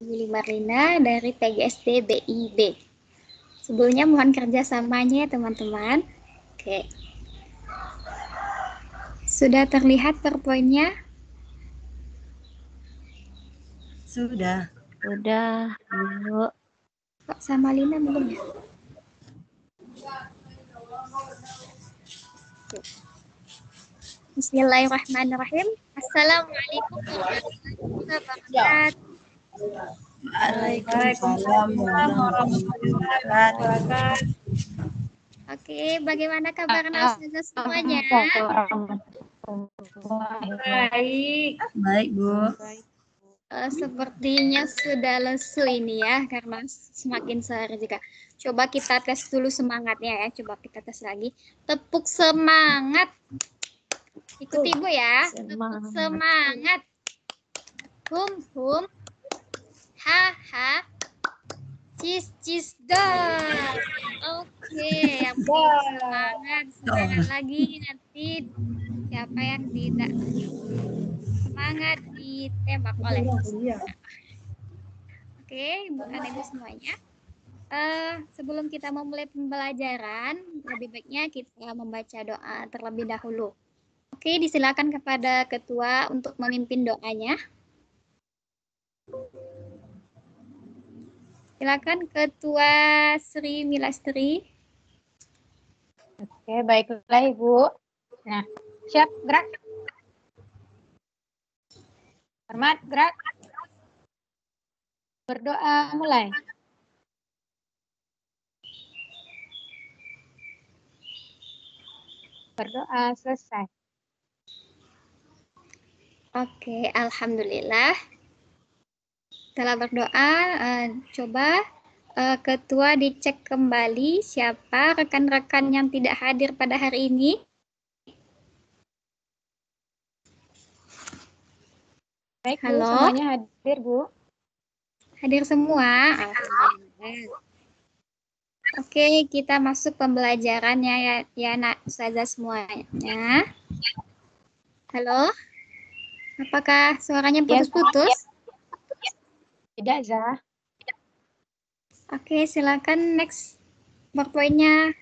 Yuli Marlina dari PGSD BIB. Sebelumnya mohon kerjasamanya ya teman-teman. Oke. Sudah terlihat PowerPoint-nya? Sudah. Udah, Bu. Kok sama Lina belum ya? Bismillahirrahmanirrahim. Assalamualaikum warahmatullahi wabarakatuh. Waalaikumsalam warahmatullahi wabarakatuh. Oke, bagaimana kabar Ustazah semuanya? Baik. Baik, Bu. Sepertinya sudah lesu ini ya, karena semakin sehari juga. Coba kita tes dulu semangatnya ya, coba kita tes lagi. Tepuk semangat. Ikuti Ibu ya, tepuk semangat. Hum, hum. Ha, ha. Cis, cis, dor. Oke, yang semangat, semangat lagi nanti. Siapa yang tidak semangat ditembak oleh Oke, bukan Ibu semuanya. Sebelum kita memulai pembelajaran, lebih baiknya kita membaca doa terlebih dahulu. Oke, disilakan kepada ketua untuk memimpin doanya. Silakan Ketua Sri Milastri. Oke, baiklah Ibu. Nah, siap, gerak. Hormat, gerak. Berdoa, mulai. Berdoa, selesai. Oke, alhamdulillah. Setelah berdoa, coba Ketua dicek kembali siapa rekan-rekan yang tidak hadir pada hari ini. Baik, Bu, Halo. semuanya hadir, Bu. Hadir semua. Alhamdulillah. Oke, kita masuk pembelajarannya ya Nak Ustazah semuanya. Halo. Apakah suaranya putus-putus? Tidak, Zah. Oke, silakan next PowerPoint-nya.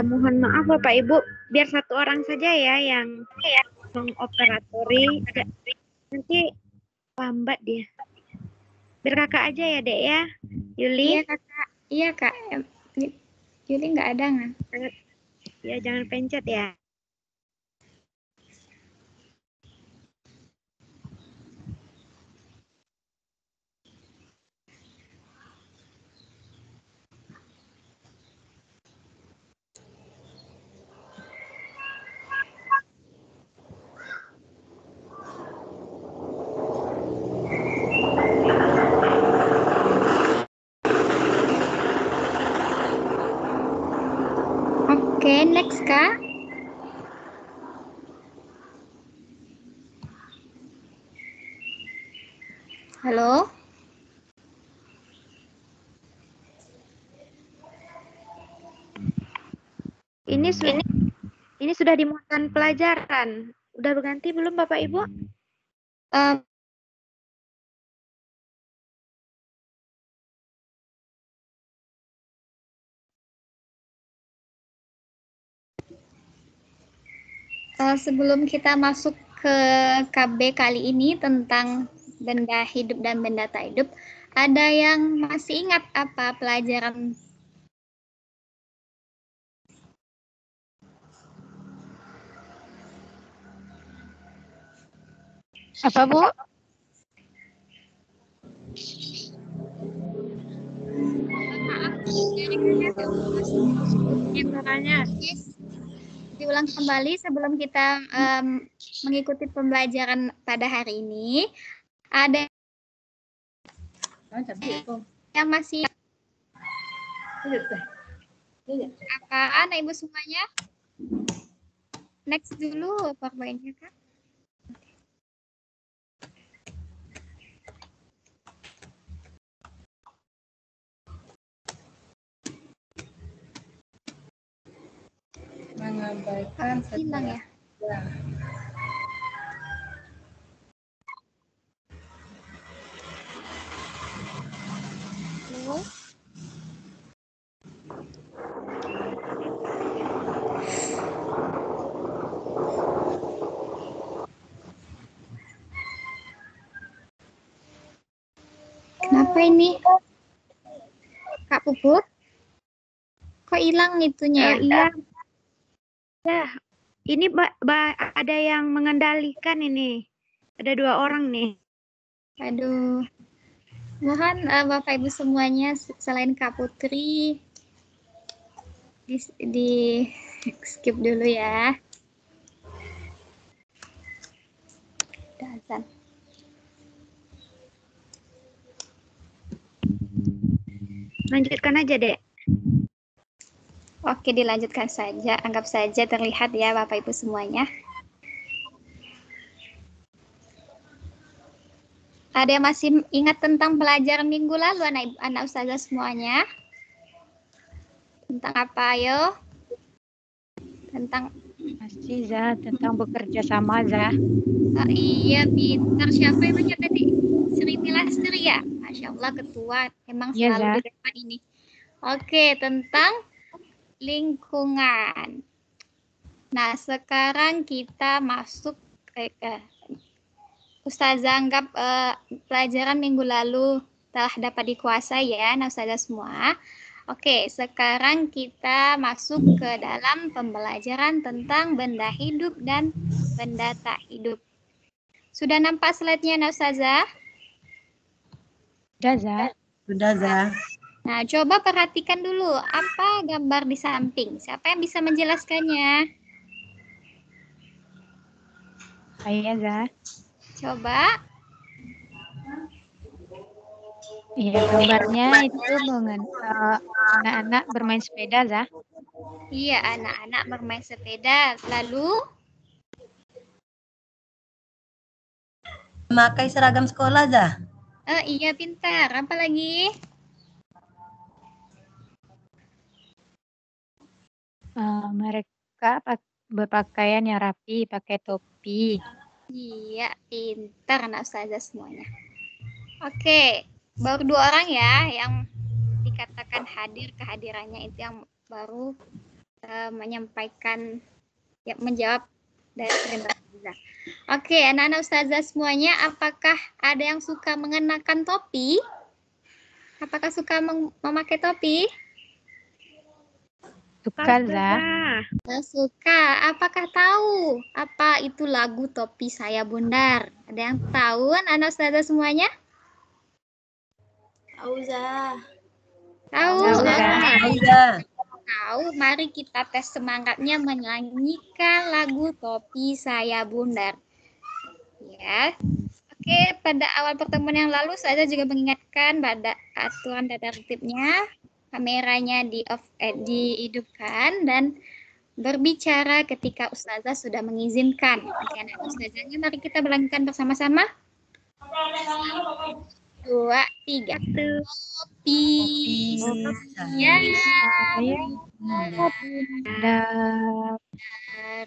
Mohon maaf Bapak Ibu, biar satu orang saja ya yang mengoperatori. Nanti lambat dia. Biar kakak aja ya Dek ya, Yuli. Iya kakak. Iya kak. Yuli nggak ada nggak? Ya jangan pencet ya. Oke, next kak. Halo. Ini sudah dimuatkan pelajaran. Udah berganti belum Bapak Ibu? Sebelum kita masuk ke KB kali ini tentang benda hidup dan benda tak hidup, ada yang masih ingat apa pelajaran? Apa, Bu? Yes. Diulang kembali sebelum kita mengikuti pembelajaran pada hari ini. Ada yang masih apaan Ibu semuanya? Next dulu PowerPoint-nya Kak. Mengabaikan hilang ya. Apa ini? Kak Puput? Kok hilang itunya ya? Iya. Ya, ini ada yang mengendalikan ini. Ada 2 orang nih. Aduh. Mohon Bapak Ibu semuanya selain Kak Putri di skip dulu ya. Udah azan. Lanjutkan aja, Dek. Oke, dilanjutkan saja. Anggap saja terlihat ya Bapak Ibu semuanya. Ada yang masih ingat tentang pelajaran minggu lalu anak ustazah semuanya? Tentang apa, ayo? Tentang Masih Zah, tentang bekerja sama Zah. oh, iya, pintar. Siapa yang baca tadi? Sri Milastri ya? Masya Allah, ketua. Emang Iya, selalu Zah. di depan ini. Oke, tentang lingkungan. Nah, sekarang kita masuk ke Ustazah anggap pelajaran minggu lalu telah dapat dikuasai ya, nah Ustazah semua. Oke, sekarang kita masuk ke dalam pembelajaran tentang benda hidup dan benda tak hidup. Sudah nampak slide-nya, nah Ustazah? Sudah Zah. Sudah, Zah. Nah, coba perhatikan dulu apa gambar di samping. Siapa yang bisa menjelaskannya? Iya Zah. Coba. Iya, gambarnya itu anak-anak bermain sepeda Zah. Iya, anak-anak bermain sepeda. Lalu, Memakai seragam sekolah, Zah. iya pintar. Apa lagi? Mereka berpakaian yang rapi, pakai topi. Iya, pintar anak ustazah semuanya. Oke, baru 2 orang ya yang dikatakan hadir, kehadirannya itu yang baru menyampaikan, ya, menjawab dari perintah ustazah. Oke, anak-anak ustazah semuanya, apakah ada yang suka mengenakan topi? Apakah suka memakai topi? Suka Zah. Suka. Apakah tahu apa itu lagu Topi Saya Bundar? Ada yang tahu anak ustazah semuanya? Tahu Zah. Tahu? Tahu, Oke. Zah. Tahu, Zah. Tahu, mari kita tes semangatnya menyanyikan lagu Topi Saya Bundar. Ya. Oke, pada awal pertemuan yang lalu saya juga mengingatkan pada aturan tata tertibnya, kameranya dihidupkan dan berbicara ketika ustazah sudah mengizinkan. Oke, anak ustazahnya mari kita berlanjutkan bersama-sama. 2, 3. Topi saya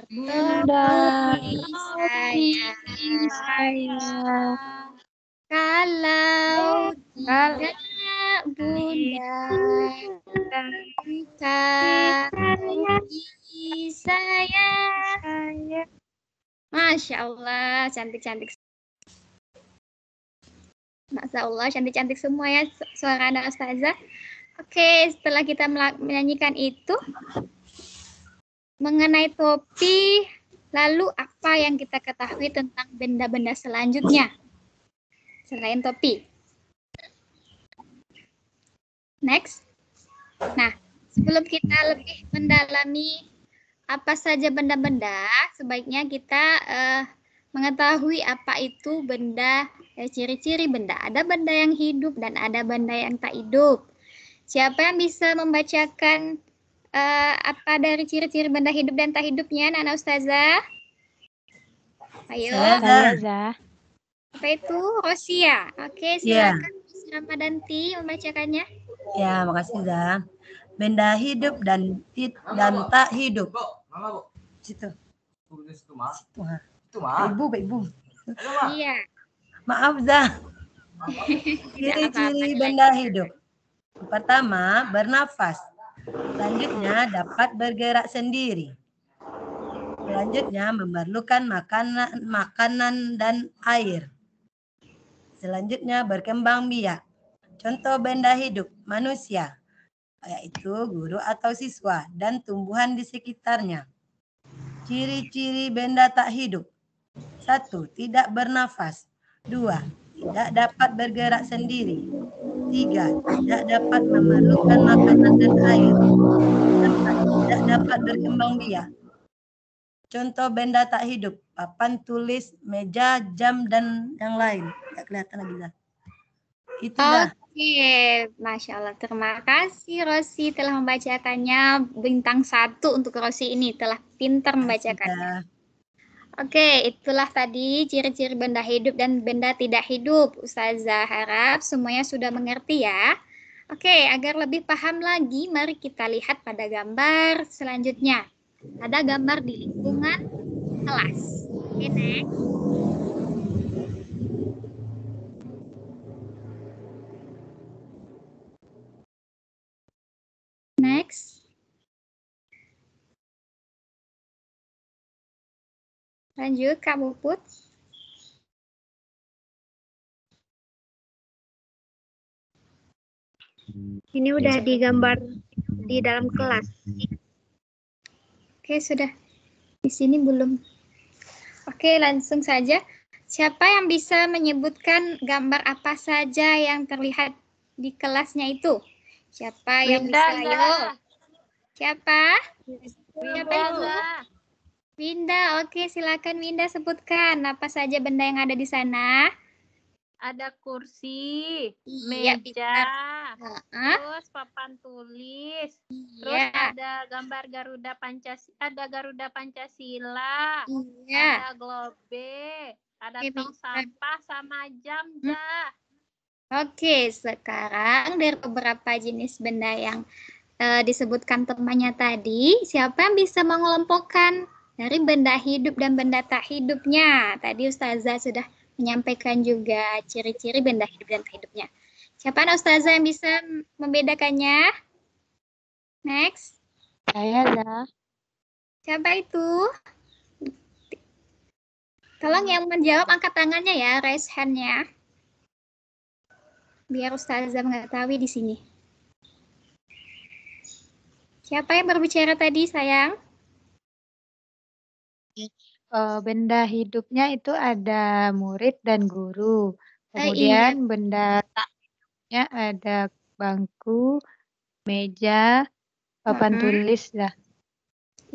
Bundar. topi saya kalau tidak bundar topi saya. Masya Allah, cantik-cantik. Masya Allah, cantik-cantik semua ya suara anak ustazah. Oke, setelah kita menyanyikan itu, mengenai topi, lalu apa yang kita ketahui tentang benda-benda selanjutnya selain topi? Next. Nah, sebelum kita lebih mendalami apa saja benda-benda, sebaiknya kita mengetahui apa itu benda, ciri-ciri benda. Ada benda yang hidup dan ada benda yang tak hidup. Siapa yang bisa membacakan apa dari ciri-ciri benda hidup dan tak hidupnya, Nana Ustazah? Ayo. Saya Zah. Apa itu? Rosia. Oke, silakan Ramadanti membacakannya. Ya, makasih, Zah. Benda hidup dan tak hidup. Situ. Ibu. Iya. Maaf, Zah. Ciri-ciri benda hidup. Pertama, bernafas. Selanjutnya, dapat bergerak sendiri. Selanjutnya, memerlukan makanan dan air. Selanjutnya, berkembang biak. Contoh benda hidup, manusia, yaitu guru atau siswa, dan tumbuhan di sekitarnya. Ciri-ciri benda tak hidup. 1. Tidak bernafas. 2. Tidak dapat bergerak sendiri. 3. Tidak dapat memerlukan makanan dan air. 4. Tidak dapat berkembang biak. Contoh benda tak hidup, papan tulis, meja, jam, dan yang lain. Tidak kelihatan lagi, Zah. Itu dah. Oke, Masya Allah. Terima kasih Rosi telah membacakannya. Bintang 1 untuk Rosi ini, telah pintar membacakannya. Oke, itulah tadi ciri-ciri benda hidup dan benda tidak hidup. Ustazah harap semuanya sudah mengerti ya. Oke, agar lebih paham lagi, mari kita lihat pada gambar selanjutnya. Ada gambar di lingkungan kelas. Oke, next. Next. Lanjut, Kak Puput. Ini udah digambar di dalam kelas. Oke, sudah. Di sini belum. Oke, langsung saja. Siapa yang bisa menyebutkan gambar apa saja yang terlihat di kelasnya itu? Siapa yang bisa? Ayo. Siapa? Siapa itu? Winda. Oke, silakan Winda sebutkan apa saja benda yang ada di sana. Ada kursi, Iya, meja, terus papan tulis, terus Iya. ada gambar Garuda Pancasila, Iya. ada globe, ada Oke, tong pintar. sampah sama jam, Jah. Oke, sekarang dari beberapa jenis benda yang disebutkan temannya tadi, siapa yang bisa mengelompokkan dari benda hidup dan benda tak hidupnya? Tadi Ustazah sudah menyampaikan juga ciri-ciri benda hidup dan tak hidupnya. Siapa Ustazah yang bisa membedakannya? Next. Saya lah. Siapa itu? Tolong yang menjawab angkat tangannya ya, raise hand-nya. Biar Ustazah mengetahui di sini. Siapa yang berbicara tadi, sayang? Benda hidupnya itu ada murid dan guru. Iya. Kemudian benda tak hidupnya ada bangku, meja, papan tulis lah.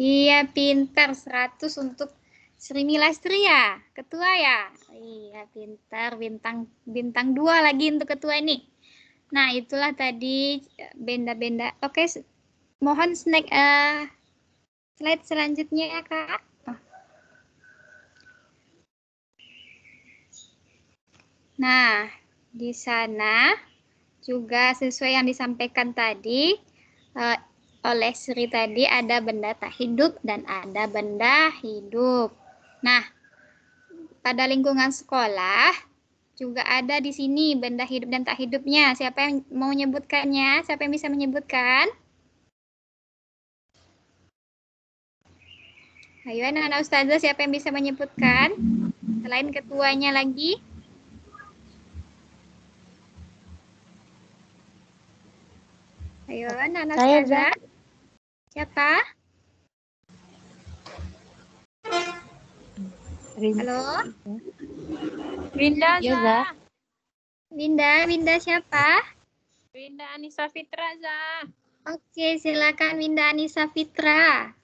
Iya, pintar. 100 untuk Sri Milastri ya, ketua ya. Iya, pintar. Bintang 2 lagi untuk ketua ini. Nah, itulah tadi benda-benda. Oke, mohon slide selanjutnya ya, Kak. Nah, di sana juga sesuai yang disampaikan tadi oleh Sri tadi, ada benda tak hidup dan ada benda hidup. Nah, pada lingkungan sekolah juga ada di sini benda hidup dan tak hidupnya. Siapa yang mau menyebutkannya? Siapa yang bisa menyebutkan? Ayo anak-anak Ustazah, siapa yang bisa menyebutkan? Selain ketuanya lagi. Ayo anak-anak Ustazah. Siapa? Halo? Winda, Zah. Winda siapa? Winda Anissa Fitra, Zah. Oke, silakan Winda Anissa Fitra.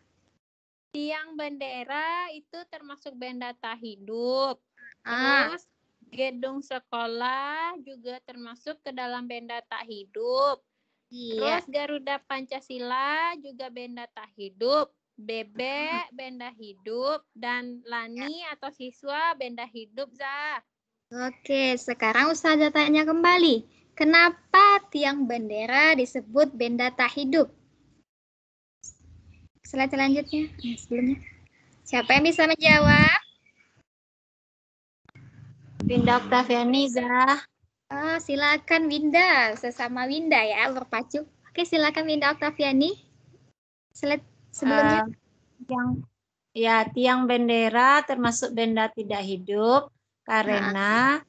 Tiang bendera itu termasuk benda tak hidup. Terus gedung sekolah juga termasuk ke dalam benda tak hidup. Iya. Terus Garuda Pancasila juga benda tak hidup. Bebek benda hidup dan Lani atau siswa benda hidup, Zah. Oke, sekarang Ustazah tanya kembali. Kenapa tiang bendera disebut benda tak hidup? Slide selanjutnya, sebelumnya. Siapa yang bisa menjawab? Winda Oktaviani, Zah. Silakan Winda, sesama Winda ya, berpacu. Oke, silakan Winda Oktaviani. Slide sebelumnya. Tiang bendera termasuk benda tidak hidup karena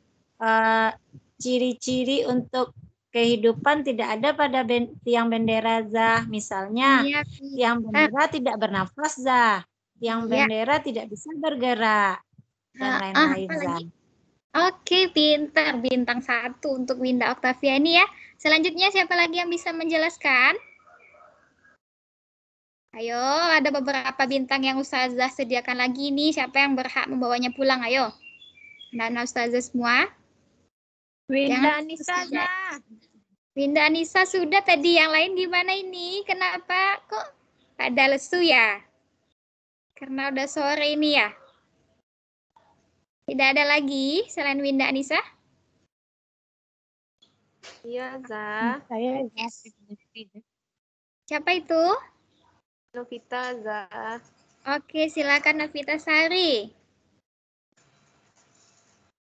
ciri-ciri untuk kehidupan tidak ada pada tiang bendera, Zah. Misalnya, Iya, tiang pintar. bendera tidak bernafas, Zah. Tiang Iya. bendera tidak bisa bergerak. Dan lain-lain, Apa Zah. lagi? Oke, pintar. Bintang 1 untuk Winda Oktaviani ya. Selanjutnya siapa lagi yang bisa menjelaskan? Ayo, ada beberapa bintang yang Ustazah sediakan lagi nih. Siapa yang berhak membawanya pulang? Ayo. Anak Ustazah semua. Winda Jangan Anissa, putus saja. Zah. Winda Anissa sudah tadi. Yang lain gimana ini? Kenapa kok pada lesu ya? Karena udah sore ini ya. Tidak ada lagi selain Winda Anissa? Iya, Zah. Saya Yes. Siapa itu? Novita, Zah. Oke, silakan Novita Sari.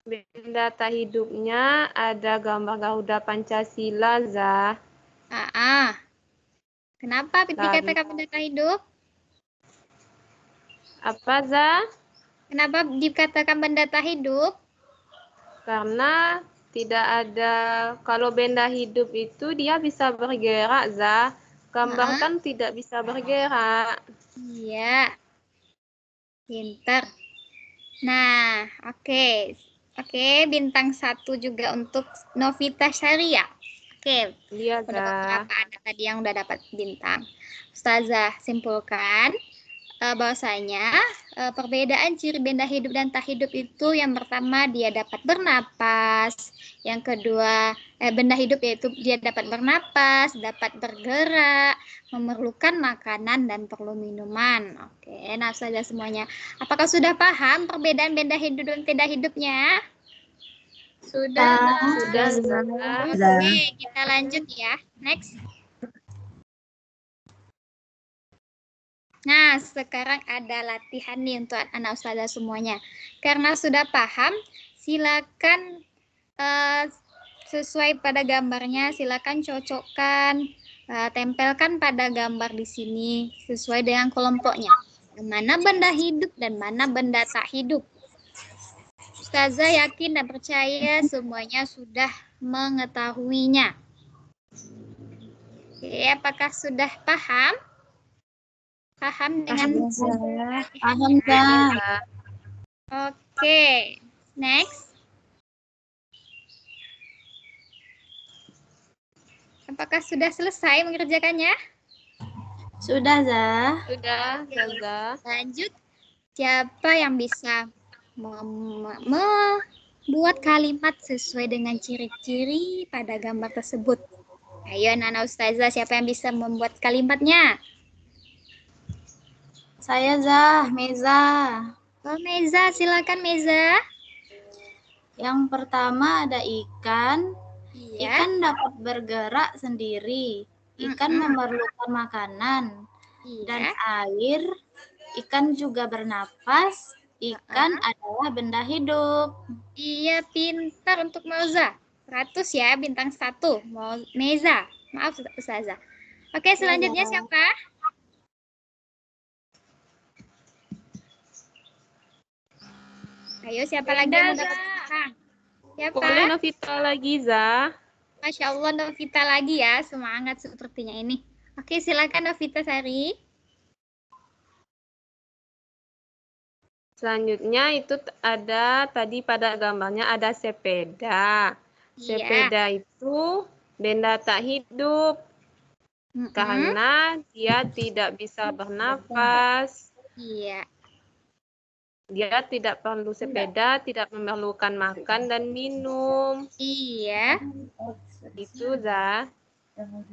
Benda tak hidupnya ada gambar Garuda Pancasila, Zah. Kenapa dikatakan benda tak hidup? Apa, Zah? Kenapa dikatakan benda tak hidup? Karena tidak ada, kalau benda hidup itu dia bisa bergerak, Zah. Gambar kan tidak bisa bergerak. Iya. Pintar. Nah, oke. Oke, bintang 1 juga untuk Novita Syariah. Oke, Iya, udah Zah. beberapa ada tadi yang udah dapat bintang. Ustazah simpulkan bahwasanya perbedaan ciri benda hidup dan tak hidup itu yang pertama dia dapat bernapas, yang kedua benda hidup yaitu dia dapat bernapas, dapat bergerak, memerlukan makanan dan perlu minuman. Oke, nah saja semuanya. Apakah sudah paham perbedaan benda hidup dan tidak hidupnya? Sudah, Sudah, Zah. Oke, kita lanjut ya. Next. Nah, sekarang ada latihan nih untuk anak ustazah semuanya. Karena sudah paham, silakan sesuai pada gambarnya, silakan cocokkan, tempelkan pada gambar di sini sesuai dengan kelompoknya. Mana benda hidup dan mana benda tak hidup. Ustazah yakin dan percaya semuanya sudah mengetahuinya. Oke, apakah sudah paham? Paham dengan Paham, Zah. Oke, next. Apakah sudah selesai mengerjakannya? Sudah, Zah. Sudah, Zah. Lanjut. Siapa yang bisa membuat kalimat sesuai dengan ciri-ciri pada gambar tersebut? Ayo, Nana Ustazah, siapa yang bisa membuat kalimatnya? Saya, Zah. Meza. Oh, Meza, silakan Meza. Yang pertama ada ikan. Iya. Ikan dapat bergerak sendiri. Ikan memerlukan makanan. Dan Iya. air. Ikan juga bernapas. Ikan adalah benda hidup. Iya, pintar untuk Meza. 100 ya, bintang 1. Meza. Maaf, Ustazah. Oke, selanjutnya siapa? Ayo, siapa lagi yang mau dapat bintang? Siapa? Boleh Novita lagi, Zah. Masya Allah, Novita lagi ya. Semangat sepertinya ini. Oke, silakan Novita Sari. Selanjutnya itu ada tadi pada gambarnya ada sepeda. Sepeda itu benda tak hidup karena dia tidak bisa bernafas. Iya. Dia tidak perlu sepeda, tidak memerlukan makan dan minum. Iya. Itu, Zah.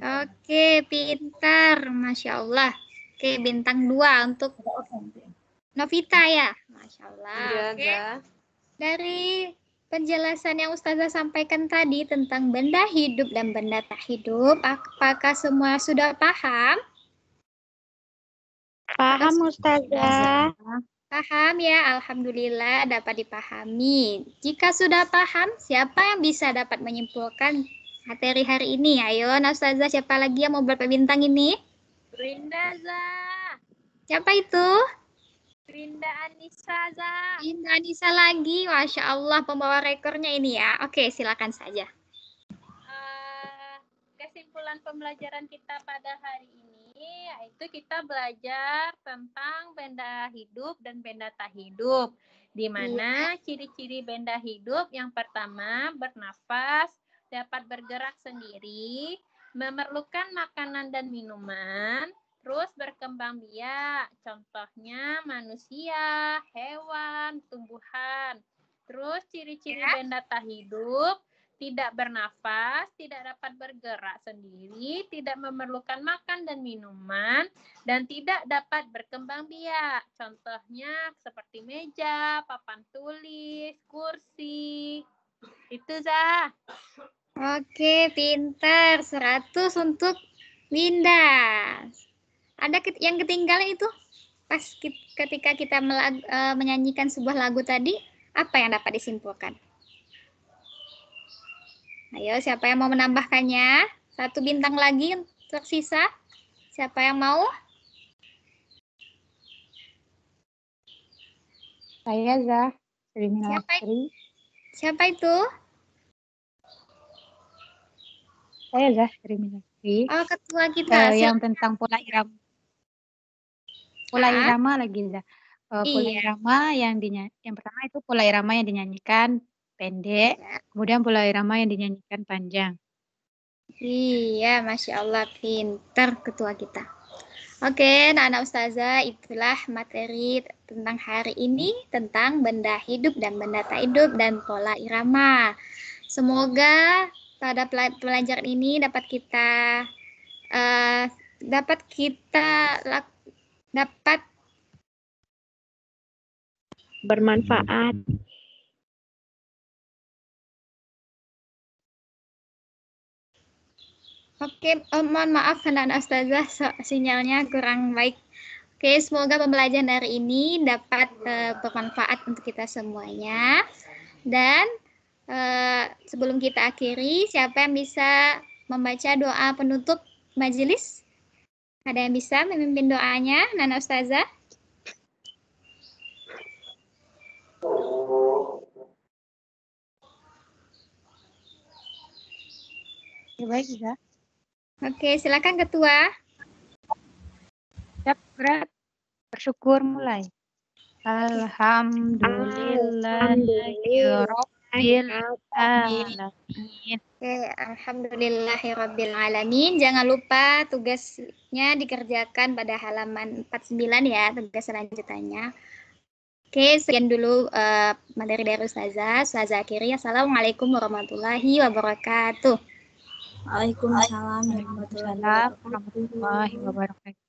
Oke, pintar. Masya Allah. Oke, bintang 2 untuk Novita ya. Masya Allah. Iya, Oke. Zah. Dari penjelasan yang Ustazah sampaikan tadi tentang benda hidup dan benda tak hidup, apakah semua sudah paham? Paham, Ustazah. Paham ya, Alhamdulillah dapat dipahami. Jika sudah paham, siapa yang bisa dapat menyimpulkan materi hari ini? Ayo, Ustazah, siapa lagi yang mau berapa bintang ini? Rinda, Zah. Siapa itu? Rinda Anissa, Zah. Rinda Anissa lagi, Masya Allah, pembawa rekornya ini ya. Oke, silakan saja. tujuan pembelajaran kita pada hari ini yaitu kita belajar tentang benda hidup dan benda tak hidup. Di mana ciri-ciri benda hidup yang pertama bernafas, dapat bergerak sendiri, memerlukan makanan dan minuman, terus berkembang biak. Contohnya manusia, hewan, tumbuhan. Terus ciri-ciri benda tak hidup, tidak bernafas, tidak dapat bergerak sendiri, tidak memerlukan makan dan minuman, dan tidak dapat berkembang biak. Contohnya seperti meja, papan tulis, kursi. Itu, Zah. Oke, pintar. 100 untuk Winda. Ada yang ketinggalan itu? Pas ketika kita menyanyikan sebuah lagu tadi, apa yang dapat disimpulkan? Ayo, siapa yang mau menambahkannya? 1 bintang lagi tersisa. Siapa yang mau? Saya Zah. Siapa itu? Saya Zah Sri Minasri. Oh, ketua kita. Yang tentang pola irama. Pola irama lagi Zah. Pola irama yang pertama itu pola irama yang dinyanyikan pendek, kemudian pola irama yang dinyanyikan panjang. Iya, Masya Allah, pintar ketua kita. Oke, anak ustazah, itulah materi tentang hari ini, tentang benda hidup dan benda tak hidup dan pola irama. Semoga pada pelajaran ini dapat bermanfaat. Oke, mohon maaf anak-anak ustazah, sinyalnya kurang baik. Oke, semoga pembelajaran hari ini dapat bermanfaat untuk kita semuanya. Dan sebelum kita akhiri, siapa yang bisa membaca doa penutup majelis? Ada yang bisa memimpin doanya, Nana Ustazah? Ya, baik, Zah. Oke, silakan ketua. Siap, gerak. Bersyukur mulai. Alhamdulillahirabbil alamin. Oke, alhamdulillahirabbil alamin. Jangan lupa tugasnya dikerjakan pada halaman 49 ya, tugas selanjutnya. Oke, sekian dulu materi dari Ustazah. Ustazah akhiri. Assalamualaikum warahmatullahi wabarakatuh. Waalaikumsalam warahmatullahi wabarakatuh. Warahmatullahi wabarakatuh.